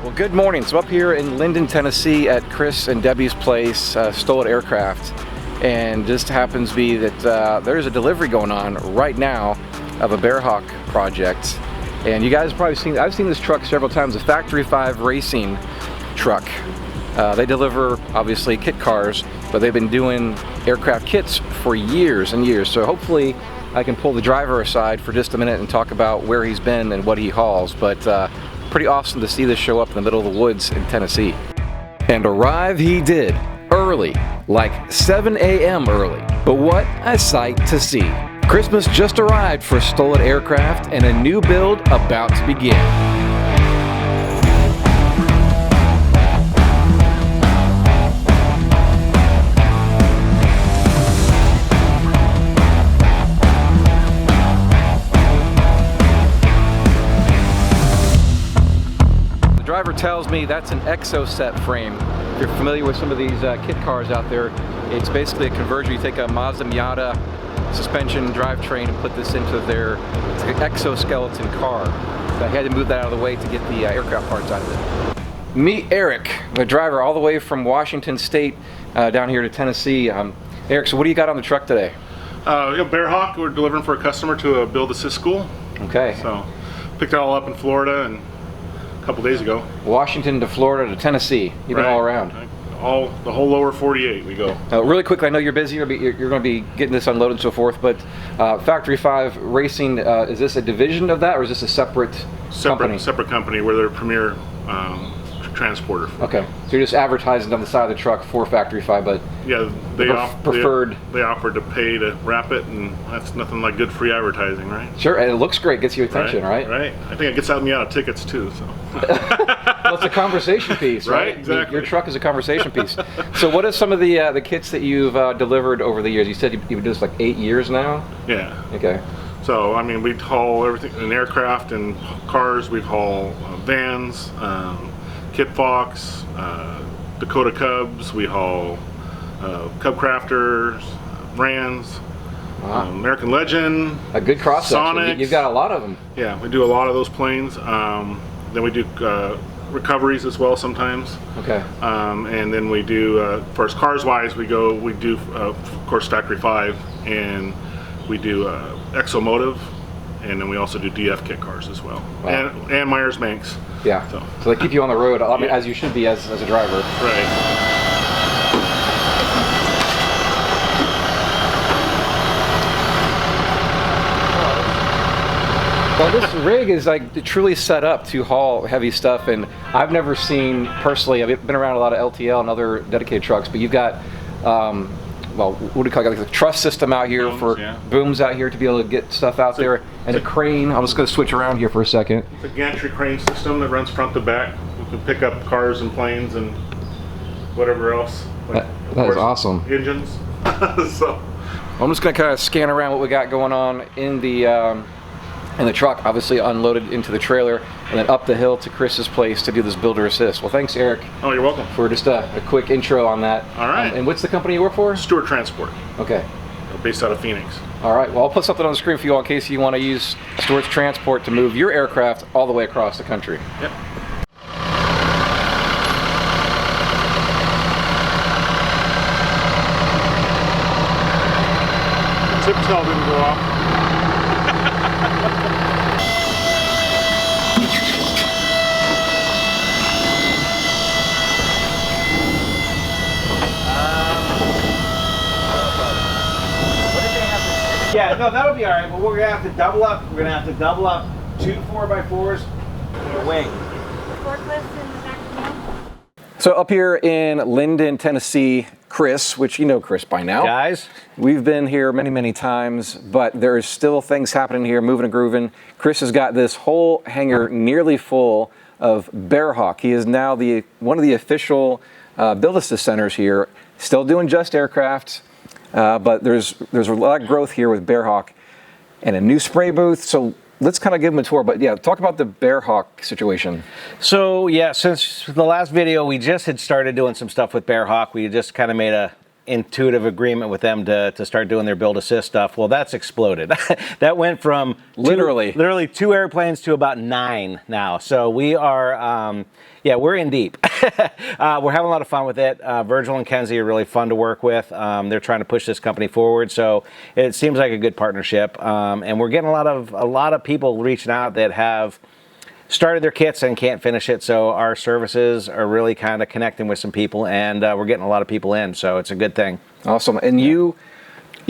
Well, good morning. So up here in Linden, Tennessee at Kris and Debbie's place, STOL-IT-AIRCRAFT, and just happens to be that there's a delivery going on right now of a Bearhawk project. And you guys have probably seen, I've seen this truck several times, a Factory 5 racing truck. They deliver, obviously, kit cars, but they've been doing aircraft kits for years and years. So hopefully I can pull the driver aside for just a minute and talk about where he's been and what he hauls. But pretty awesome to see this show up in the middle of the woods in Tennessee. And arrive he did, early, like 7 a.m. early. But what a sight to see. Christmas just arrived for STOL-IT-AIRCRAFT and a new build about to begin. Driver tells me that's an exoset frame. If you're familiar with some of these kit cars out there, it's basically a conversion. You take a Mazda Miata suspension drivetrain and put this into their exoskeleton car. So he had to move that out of the way to get the aircraft parts out of it. Meet Eric, the driver all the way from Washington State down here to Tennessee. Eric, so what do you got on the truck today? Bearhawk. We're delivering for a customer to a build assist school. Okay. So picked it all up in Florida and couple days ago. Washington to Florida to Tennessee. You've been all around. The whole lower 48 we go. Really quickly, I know you're busy. You're going to be getting this unloaded and so forth. But Factory 5 Racing, is this a division of that, or is this a separate company? Separate company. We're their premier transporter. Okay, so you're just advertising on the side of the truck for Factory 5, but yeah, they offered to pay to wrap it, and that's nothing like good free advertising, right? Sure, and it looks great, gets you attention, right? Right. I think it gets me out of tickets too. So. Well, it's a conversation piece, right? Exactly. Your truck is a conversation piece. So, what are some of the kits that you've delivered over the years? You said you've been doing this like 8 years now. Yeah. Okay. So, I mean, we haul everything in aircraft and cars. We haul vans. Kitfox, Dakota Cubs, we haul Cub Crafters, Rans, American Legend, a good cross section. You've got a lot of them. Yeah, we do a lot of those planes. Then we do recoveries as well sometimes. Okay. And then we do, for cars wise, we do of course Factory 5, and we do Exomotive, and then we also do DF kit cars as well. Wow. And Myers Manx. Yeah. So they keep you on the road, I mean, as you should be as a driver. Right. Well, this rig is like truly set up to haul heavy stuff, and I've never seen personally. I've been around a lot of LTL and other dedicated trucks, but you've got. Well, what do you call it? Like the truss system out here booms out here to be able to get stuff out there, and a crane. I'm just going to switch around here for a second. It's a gantry crane system that runs front to back. You can pick up cars and planes and whatever else. Like, that is awesome. Engines. So I'm just going to kind of scan around what we got going on in the truck. Obviously unloaded into the trailer, and then up the hill to Chris's place to do this builder assist. Well, thanks, Eric. Oh, you're welcome. For just a quick intro on that. All right. And what's the company you work for? Stewart Transport. Okay. We're based out of Phoenix. All right. Well, I'll put something on the screen for you all in case you want to use Stewart's Transport to move your aircraft all the way across the country. Yep. Tip tail didn't go off. Yeah, no, that'll be all right. But we're gonna have to double up. We're gonna have to double up 2 4x4s and a wing. So up here in Linden, Tennessee, Kris, which you know Kris by now. Guys, we've been here many, many times, but there is still things happening here, moving and grooving. Kris has got this whole hangar nearly full of Bearhawk. He is now one of the official build-assist centers here. Still doing just aircraft. But there's a lot of growth here with Bearhawk and a new spray booth. So let's kind of give them a tour. But yeah, talk about the Bearhawk situation. So yeah, since the last video, we just had started doing some stuff with Bearhawk. We just kind of made a intuitive agreement with them to start doing their build assist stuff. Well, that's exploded. That went from literally 2 airplanes to about 9 now. So we are, yeah, we're in deep. We're having a lot of fun with it. Virgil and Kenzie are really fun to work with. They're trying to push this company forward. So it seems like a good partnership. And we're getting a lot of people reaching out that have started their kits and can't finish it, so our services are really kind of connecting with some people, and we're getting a lot of people in, so it's a good thing. Awesome. And you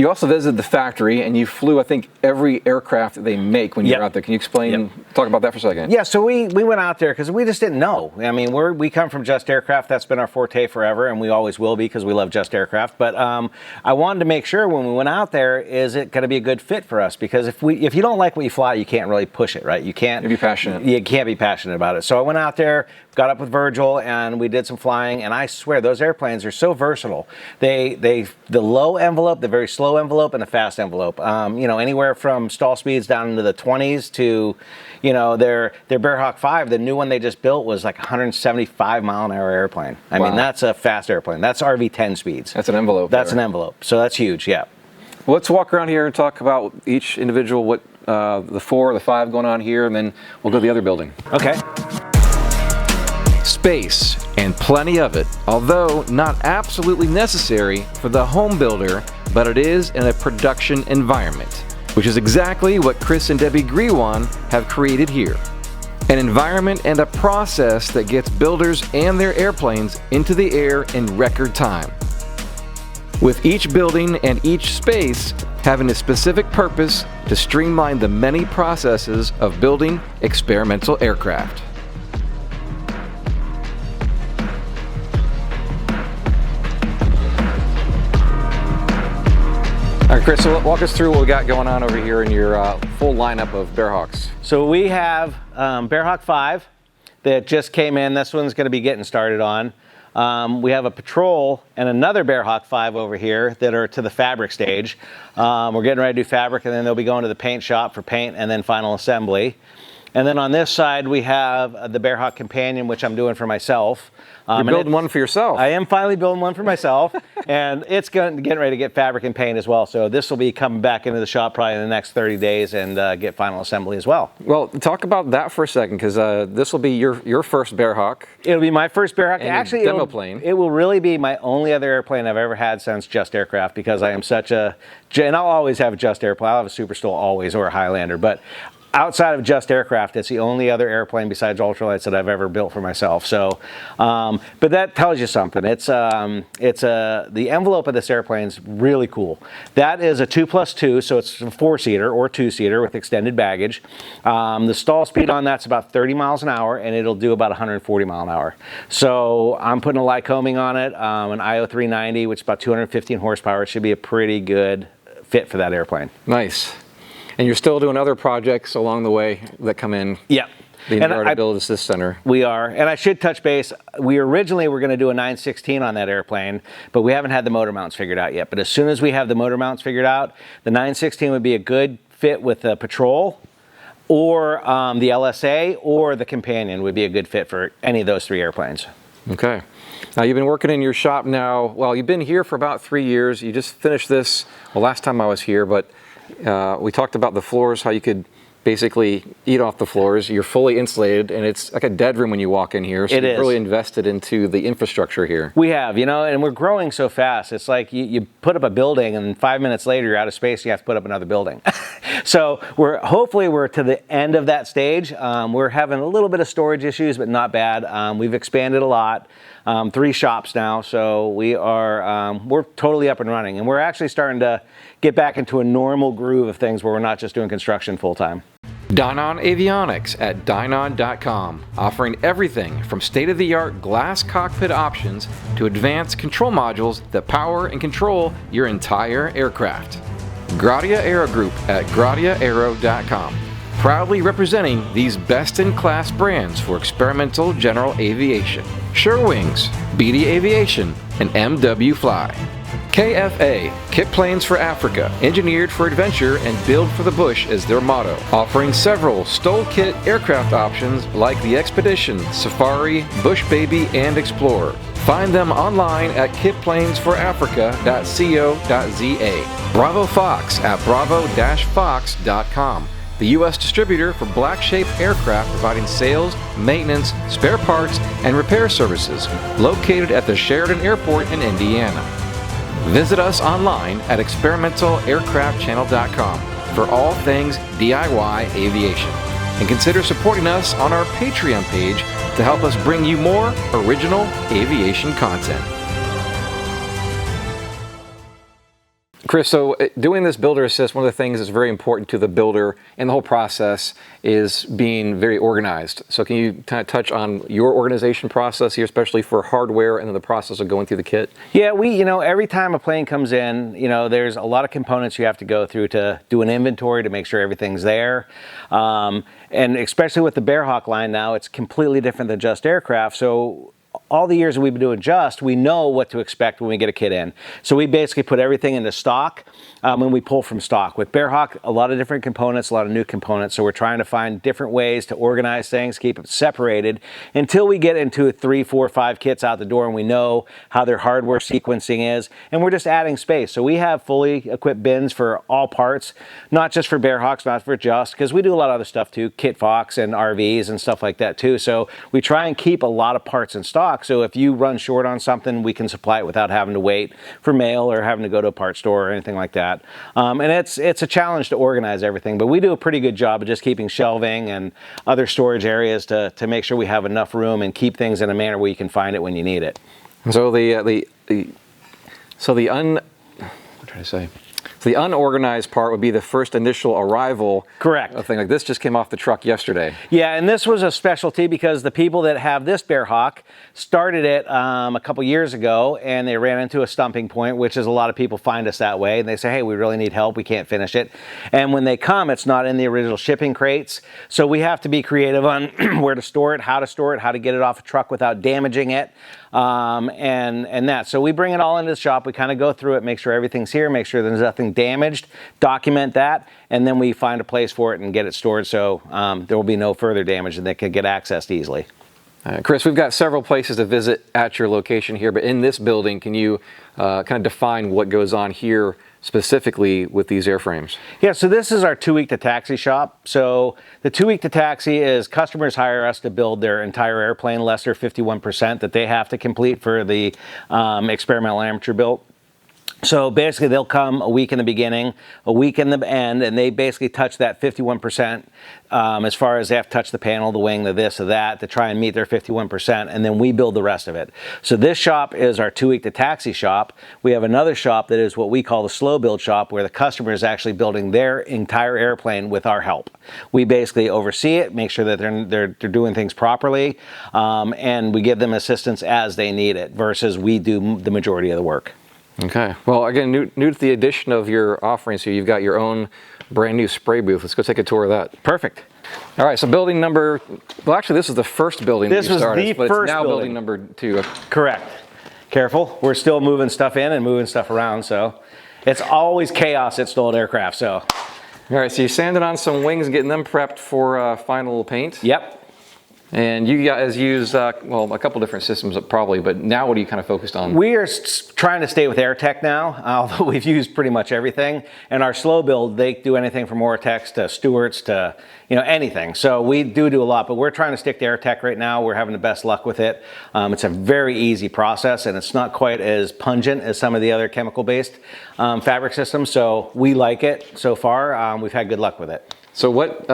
also visited the factory, and you flew, I think, every aircraft that they make when you were out there. Can you explain, talk about that for a second? Yeah, so we went out there because we just didn't know. I mean, we come from Just Aircraft. That's been our forte forever, and we always will be because we love Just Aircraft. But I wanted to make sure when we went out there, is it going to be a good fit for us? Because if you don't like what you fly, you can't really push it, right? You can't be passionate. You can't be passionate about it. So I went out there, got up with Virgil, and we did some flying, and I swear those airplanes are so versatile. The low envelope, the very slow envelope, and the fast envelope. You know, anywhere from stall speeds down into the 20s to, you know, their Bearhawk 5, the new one they just built was like 175 mile an hour airplane. I mean, that's a fast airplane. That's RV-10 speeds. That's an envelope. That's an envelope. So that's huge, yeah. Well, let's walk around here and talk about each individual, what the 4 or the 5 going on here, and then we'll go to the other building. Okay. Space, and plenty of it, although not absolutely necessary for the home builder, but it is in a production environment, which is exactly what Kris and Debbie Griewahn have created here. An environment and a process that gets builders and their airplanes into the air in record time. With each building and each space having a specific purpose to streamline the many processes of building experimental aircraft. All right, Kris, so walk us through what we got going on over here in your full lineup of Bearhawks. So we have Bearhawk 5 that just came in. This one's going to be getting started on. We have a Patrol and another Bearhawk 5 over here that are to the fabric stage. We're getting ready to do fabric, and then they'll be going to the paint shop for paint and then final assembly. And then on this side, we have the Bearhawk Companion, which I'm doing for myself. You're building one for yourself. I am finally building one for myself, and it's getting ready to get fabric and paint as well. So this will be coming back into the shop probably in the next 30 days and get final assembly as well. Well, talk about that for a second, because this will be your first Bearhawk. It'll be my first Bearhawk. And actually, demo plane. It will really be my only other airplane I've ever had since Just Aircraft, because I am such a, and I'll always have a Just airplane. I'll have a Super STOL always, or a Highlander, but outside of Just Aircraft, it's the only other airplane besides ultralights that I've ever built for myself. So, but that tells you something. The envelope of this airplane is really cool. That is a 2+2, so it's a 4-seater or 2-seater with extended baggage. The stall speed on that's about 30 miles an hour, and it'll do about 140 mile an hour. So I'm putting a Lycoming on it, an IO390, which is about 215 horsepower. It should be a pretty good fit for that airplane. Nice. And you're still doing other projects along the way that come in. Yeah. The Art Build Assist Center. We are, and I should touch base. We originally were going to do a 916 on that airplane, but we haven't had the motor mounts figured out yet. But as soon as we have the motor mounts figured out, the 916 would be a good fit with the Patrol, or the LSA, or the Companion would be a good fit for any of those 3 airplanes. Okay. Now you've been working in your shop now, well, you've been here for about 3 years. You just finished this, well, last time I was here, but we talked about the floors, how you could basically eat off the floors. You're fully insulated, and it's like a dead room when you walk in here. So you've really invested into the infrastructure here. We have, you know, and we're growing so fast. It's like you put up a building, and 5 minutes later you're out of space. You have to put up another building. So hopefully we're to the end of that stage. We're having a little bit of storage issues, but not bad. We've expanded a lot. 3 shops now, so we're totally up and running, and we're actually starting to get back into a normal groove of things where we're not just doing construction full time. Dynon Avionics at Dynon.com, offering everything from state-of-the-art glass cockpit options to advanced control modules that power and control your entire aircraft. Gratia Aero Group at GratiaAero.com, proudly representing these best-in-class brands for experimental general aviation. Sherwings, BD Aviation, and MW Fly. KFA, Kitplanes for Africa, engineered for adventure and built for the bush is their motto, offering several STOL kit aircraft options like the Expedition, Safari, Bush Baby, and Explorer. Find them online at kitplanesforafrica.co.za. BravoFox at bravo-fox.com. The US Distributor for Blackshape Aircraft, providing sales, maintenance, spare parts, and repair services, located at the Sheridan Airport in Indiana. Visit us online at experimentalaircraftchannel.com for all things DIY aviation. And consider supporting us on our Patreon page to help us bring you more original aviation content. Kris, so doing this builder assist, one of the things that's very important to the builder and the whole process is being very organized. So can you kind of touch on your organization process here, especially for hardware and then the process of going through the kit? Yeah, every time a plane comes in, there's a lot of components you have to go through to do an inventory to make sure everything's there. And especially with the Bearhawk line now, it's completely different than just aircraft. So all the years that we've been doing we know what to expect when we get a kit in. So we basically put everything into stock when we pull from stock. With Bearhawk, a lot of different components, a lot of new components. So we're trying to find different ways to organize things, keep it separated until we get into 3, 4, 5 kits out the door and we know how their hardware sequencing is. And we're just adding space. So we have fully equipped bins for all parts, not just for Bearhawks, not for just, because we do a lot of other stuff too, Kitfox and RVs and stuff like that too. So we try and keep a lot of parts in stock. So if you run short on something, we can supply it without having to wait for mail or having to go to a parts store or anything like that. And it's a challenge to organize everything, but we do a pretty good job of just keeping shelving and other storage areas to make sure we have enough room and keep things in a manner where you can find it when you need it. So the unorganized part would be the first initial arrival. Correct. Thing like this just came off the truck yesterday. Yeah, and this was a specialty because the people that have this Bearhawk started it a couple years ago, and they ran into a stumping point, which is a lot of people find us that way, and they say, hey, we really need help, we can't finish it. And when they come, it's not in the original shipping crates, so we have to be creative on where to store it, how to get it off a truck without damaging it. And that. So we bring it all into the shop, we kind of go through it, make sure everything's here, make sure there's nothing damaged, document that, and then we find a place for it and get it stored so there will be no further damage and they can get accessed easily. Kris, we've got several places to visit at your location here, but in this building, can you kind of define what goes on here specifically with these airframes? Yeah, so this is our 2-week to taxi shop. So the 2-week to taxi is customers hire us to build their entire airplane, less their 51% that they have to complete for the experimental amateur built. So basically they'll come a week in the beginning, a week in the end, and they basically touch that 51% as far as they have to touch the panel, the wing, the this, or that, to try and meet their 51%, and then we build the rest of it. So this shop is our 2-week to taxi shop. We have another shop that is what we call the slow build shop, where the customer is actually building their entire airplane with our help. We basically oversee it, make sure that they're doing things properly, and we give them assistance as they need it, versus we do the majority of the work. Okay. Well, again, new to the addition of your offerings here, you've got your own brand new spray booth. Let's go take a tour of that. Perfect. All right, so building number, well, actually, this is the first building that you started, but it's now building number 2. Correct. Careful. We're still moving stuff in and moving stuff around, so it's always chaos at STOL-IT-AIRCRAFT, so. All right, so you're sanding on some wings and getting them prepped for final paint. Yep. And you guys use, well, a couple different systems probably, but now what are you kind of focused on? We are trying to stay with AirTech now, although we've used pretty much everything. And our slow build, they do anything from Ortex to Stewart's to, anything. So we do a lot, but we're trying to stick to AirTech right now. We're having the best luck with it. It's a very easy process, and it's not quite as pungent as some of the other chemical-based fabric systems. So we like it so far. We've had good luck with it. So what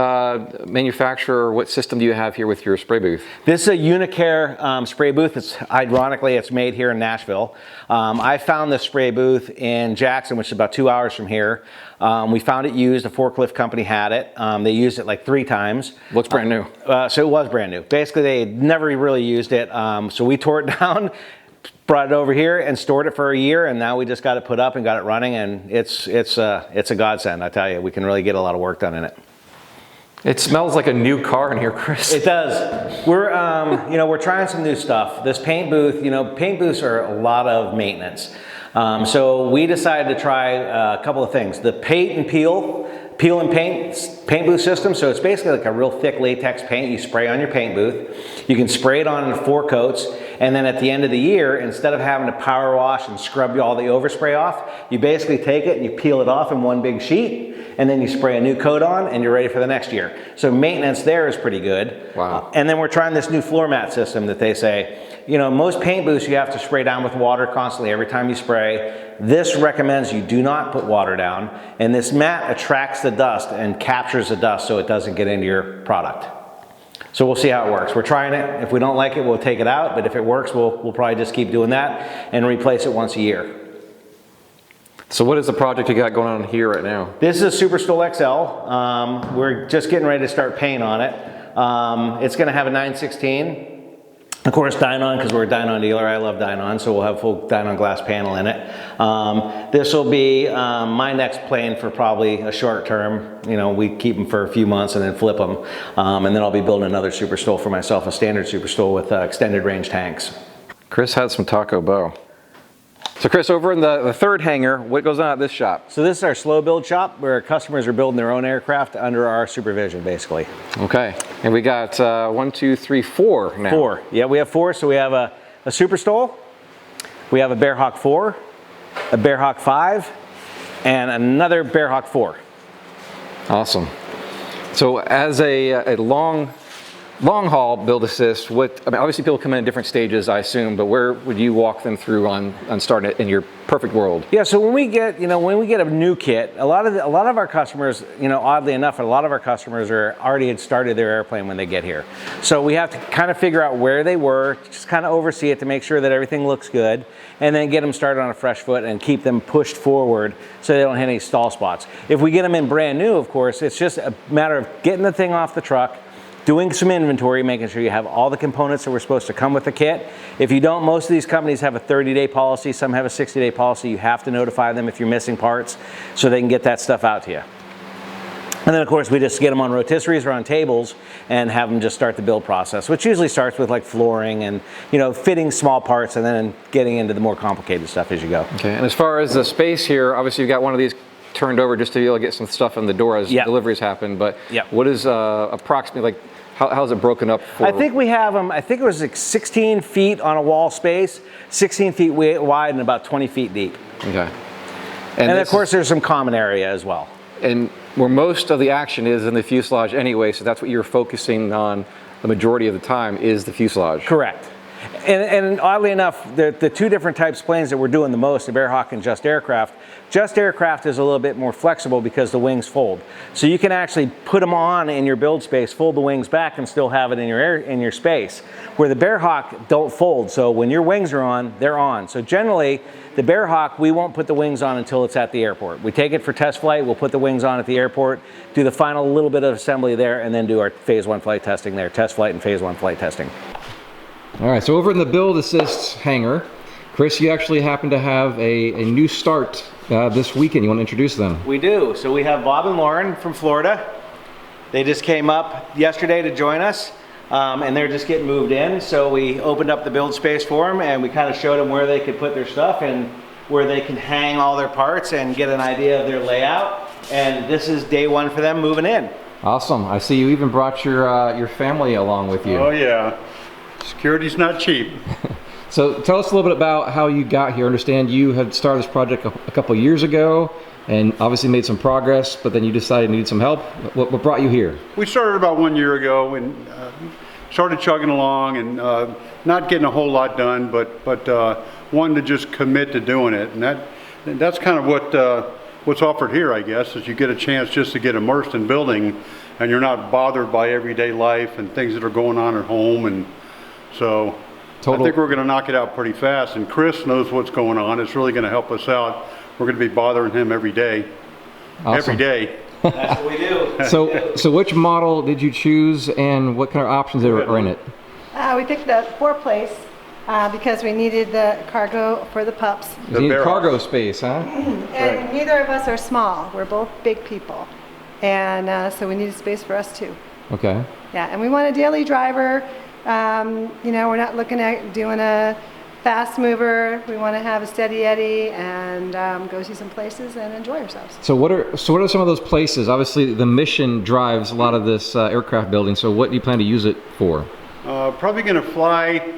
manufacturer, what system do you have here with your spray booth? This is a Unicare spray booth. Ironically, it's made here in Nashville. I found this spray booth in Jackson, which is about 2 hours from here. We found it used, a forklift company had it. They used it like 3 times. Looks brand new. So it was brand new. Basically, they had never really used it. So we tore it down, brought it over here and stored it for a year, and now we just got it put up and got it running, and it's a godsend, I tell you. We can really get a lot of work done in it. It smells like a new car in here, Kris. It does. We're trying some new stuff. This paint booth, paint booths are a lot of maintenance. So we decided to try a couple of things. The paint and peel peel and paint booth system. So it's basically like a real thick latex paint you spray on your paint booth. You can spray it on in 4 coats, and then at the end of the year, instead of having to power wash and scrub all the overspray off, you basically take it and you peel it off in one big sheet, and then you spray a new coat on and you're ready for the next year. So maintenance there is pretty good. Wow. And then we're trying this new floor mat system that they say, you know, most paint booths you have to spray down with water constantly every time you spray. This recommends you do not put water down, and this mat attracts the dust and captures the dust so it doesn't get into your product. So we'll see how it works. We're trying it. If we don't like it, we'll take it out, but if it works, we'll probably just keep doing that and replace it once a year. So what is the project you got going on here right now? This is a Super STOL XL. We're just getting ready to start paint on it. It's going to have a 916. Of course, Dynon, because we're a Dynon dealer. I love Dynon, so we'll have full Dynon glass panel in it. This will be my next plane for probably a short term. You know, we keep them for a few months and then flip them. And then I'll be building another Super STOL for myself, a standard Super STOL with extended range tanks. Kris had some Taco Bell. So Kris, over in the third hangar, what goes on at this shop? So this is our slow build shop where customers are building their own aircraft under our supervision, basically. Okay, and we got 1, 2, 3, 4 now. 4, yeah, we have 4. So we have a Super STOL, we have a Bearhawk 4, a Bearhawk 5, and another Bearhawk 4. Awesome. So as a long haul build assist, I mean, obviously people come in different stages, I assume, but where would you walk them through on starting it in your perfect world? Yeah, so when we get a new kit, a lot of our customers, you know, oddly enough, a lot of our customers are already had started their airplane when they get here. So we have to kind of figure out where they were, just kind of oversee it to make sure that everything looks good, and then get them started on a fresh foot and keep them pushed forward so they don't hit any stall spots. If we get them in brand new, of course, it's just a matter of getting the thing off the truck, doing some inventory, making sure you have all the components that were supposed to come with the kit. If you don't, most of these companies have a 30-day policy, some have a 60-day policy. You have to notify them if you're missing parts so they can get that stuff out to you. And then of course we just get them on rotisseries or on tables and have them just start the build process, which usually starts with like flooring and, you know, fitting small parts and then getting into the more complicated stuff as you go. Okay, and as far as the space here, obviously you've got one of these turned over just to be able to get some stuff in the door as deliveries happen, but what is approximately, like, how is it broken up for? I think we have them, I think it was like 16 feet on a wall space, 16 feet wide and about 20 feet deep. Okay. And of course there's some common area as well. And where most of the action is in the fuselage anyway, so that's what you're focusing on the majority of the time is the fuselage. Correct. And oddly enough, the 2 different types of planes that we're doing the most, the Bearhawk and Just Aircraft. Just Aircraft is a little bit more flexible because the wings fold. So you can actually put them on in your build space, fold the wings back, and still have it in your space. Where the Bearhawk don't fold, so when your wings are on, they're on. So generally, the Bearhawk, we won't put the wings on until it's at the airport. We take it for test flight, we'll put the wings on at the airport, do the final little bit of assembly there, and then do our phase 1 flight testing there, test flight and phase 1 flight testing. All right, so over in the build assist hangar, Kris, you actually happen to have a new start this weekend. You want to introduce them? We do. So we have Bob and Lauren from Florida. They just came up yesterday to join us, and they're just getting moved in. So we opened up the build space for them, and we kind of showed them where they could put their stuff and where they can hang all their parts and get an idea of their layout. And this is day 1 for them moving in. Awesome. I see you even brought your family along with you. Oh yeah. Security's not cheap. So tell us a little bit about how you got here. I understand you had started this project a couple years ago and obviously made some progress, but then you decided you needed some help. What brought you here? We started about 1 year ago and started chugging along and not getting a whole lot done, but wanted to just commit to doing it. And that's kind of what's offered here, I guess, is you get a chance just to get immersed in building and you're not bothered by everyday life and things that are going on at home. And so I think we're going to knock it out pretty fast, and Kris knows what's going on. It's really going to help us out. We're going to be bothering him every day. Awesome. Every day. That's what we do. So which model did you choose, and what kind of options are in it? We picked the 4-place because we needed the cargo for the pups. You need cargo space, huh? And neither of us are small. We're both big people. And so we needed space for us too. Okay. Yeah, and we want a daily driver. You know, we're not looking at doing a fast mover. We want to have a steady eddy and go see some places and enjoy ourselves. So what are some of those places? Obviously, the mission drives a lot of this aircraft building. So what do you plan to use it for? Probably going to fly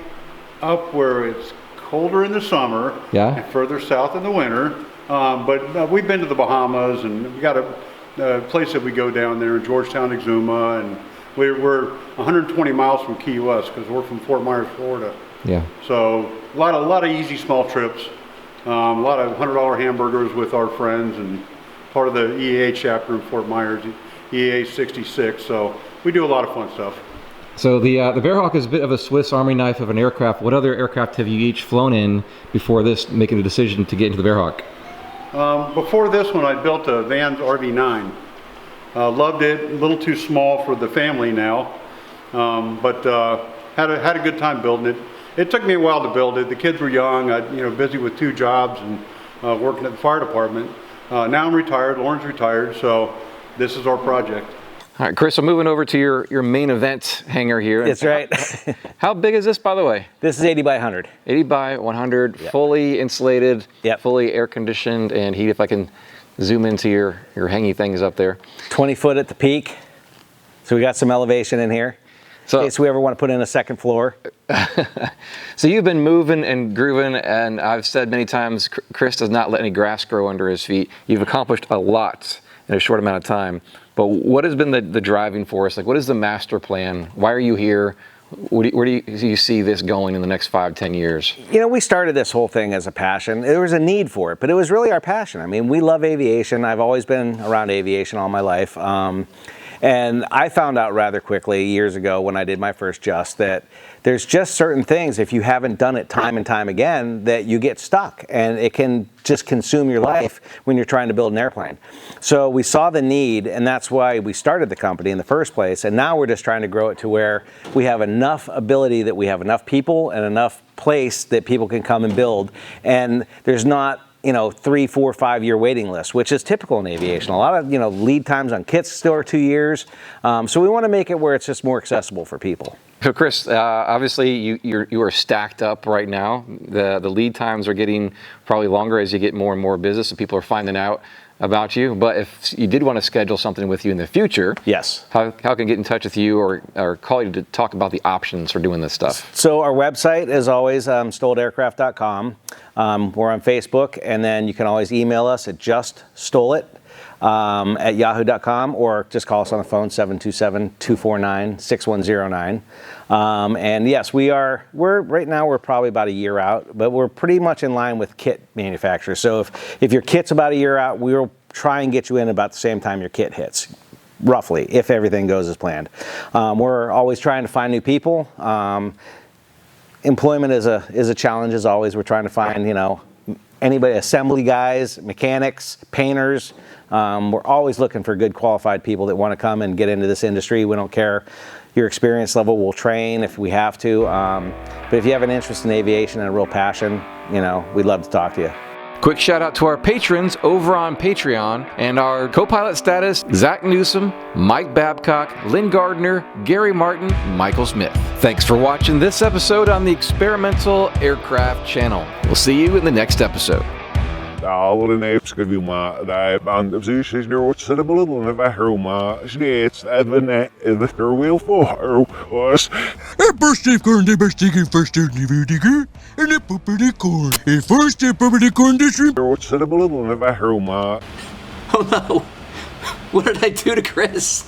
up where it's colder in the summer, yeah, and further south in the winter. But we've been to the Bahamas, and we got a place that we go down there in Georgetown, Exuma, and we're 120 miles from Key West because we're from Fort Myers, Florida. Yeah. So a lot of easy small trips, a lot of $100 hamburgers with our friends, and part of the EAA chapter in Fort Myers, EAA 66. So we do a lot of fun stuff. So the Bearhawk is a bit of a Swiss Army knife of an aircraft. What other aircraft have you each flown in before this, making the decision to get into the Bearhawk? Before this one, I built a Vans RV9. Loved it. A little too small for the family now, but had a good time building it. It took me a while to build it. The kids were young. Busy with 2 jobs and working at the fire department. Now I'm retired. Lauren's retired, so this is our project. All right, Kris, I'm moving over to your main event hangar here. That's right. How big is this, by the way? This is 80 by 100. 80 by 100, yep. Fully insulated, yep. Fully air conditioned and heat. If I can zoom into your hangy things up there. 20 foot at the peak. So we got some elevation in here. So, in case we ever want to put in a second floor. So you've been moving and grooving, and I've said many times, Kris does not let any grass grow under his feet. You've accomplished a lot in a short amount of time. But what has been the driving force? Like, what is the master plan? Why are you here? Where do you see this going in the next 5-10 years? We started this whole thing as a passion. There was a need for it, but it was really our passion. I mean, we love aviation. I've always been around aviation all my life. And I found out rather quickly years ago when I did my first Just that there's just certain things, if you haven't done it time and time again, that you get stuck and it can just consume your life when you're trying to build an airplane. So we saw the need, and that's why we started the company in the first place. And now we're just trying to grow it to where we have enough ability that we have enough people and enough place that people can come and build. And there's not 3, 4, 5 year waiting list, which is typical in aviation. A lot of lead times on kits still are 2 years. So we want to make it where it's just more accessible for people. So Kris, obviously you are stacked up right now. The lead times are getting probably longer as you get more and more business, and people are finding out about you. But if you did want to schedule something with you in the future, yes, how can I get in touch with you or call you to talk about the options for doing this stuff? So our website is always STOL-IT-AIRCRAFT.com. We're on Facebook, and then you can always email us at juststolit at yahoo.com, or just call us on the phone, 727-249-6109. And yes, right now we're probably about a year out, but we're pretty much in line with kit manufacturers. So if your kit's about a year out, we'll try and get you in about the same time your kit hits, roughly, if everything goes as planned. We're always trying to find new people. Employment is a challenge as always. We're trying to find, anybody, assembly guys, mechanics, painters. We're always looking for good qualified people that want to come and get into this industry. We don't care your experience level, we'll train if we have to. But if you have an interest in aviation and a real passion, we'd love to talk to you. Quick shout out to our patrons over on Patreon and our co-pilot status, Zach Newsom, Mike Babcock, Lynn Gardner, Gary Martin, Michael Smith. Thanks for watching this episode on the Experimental Aircraft channel. We'll see you in the next episode. Alle Kris Griewahn, daar aan de zus is er wat ze de bedoelen bij Roma. Steeds even de wil voor was. First step corn, the best thing first step the and the poop of the corn. First step of the corn district. Wat ze de bedoelen bij Roma. Oh no! What did I do to Kris?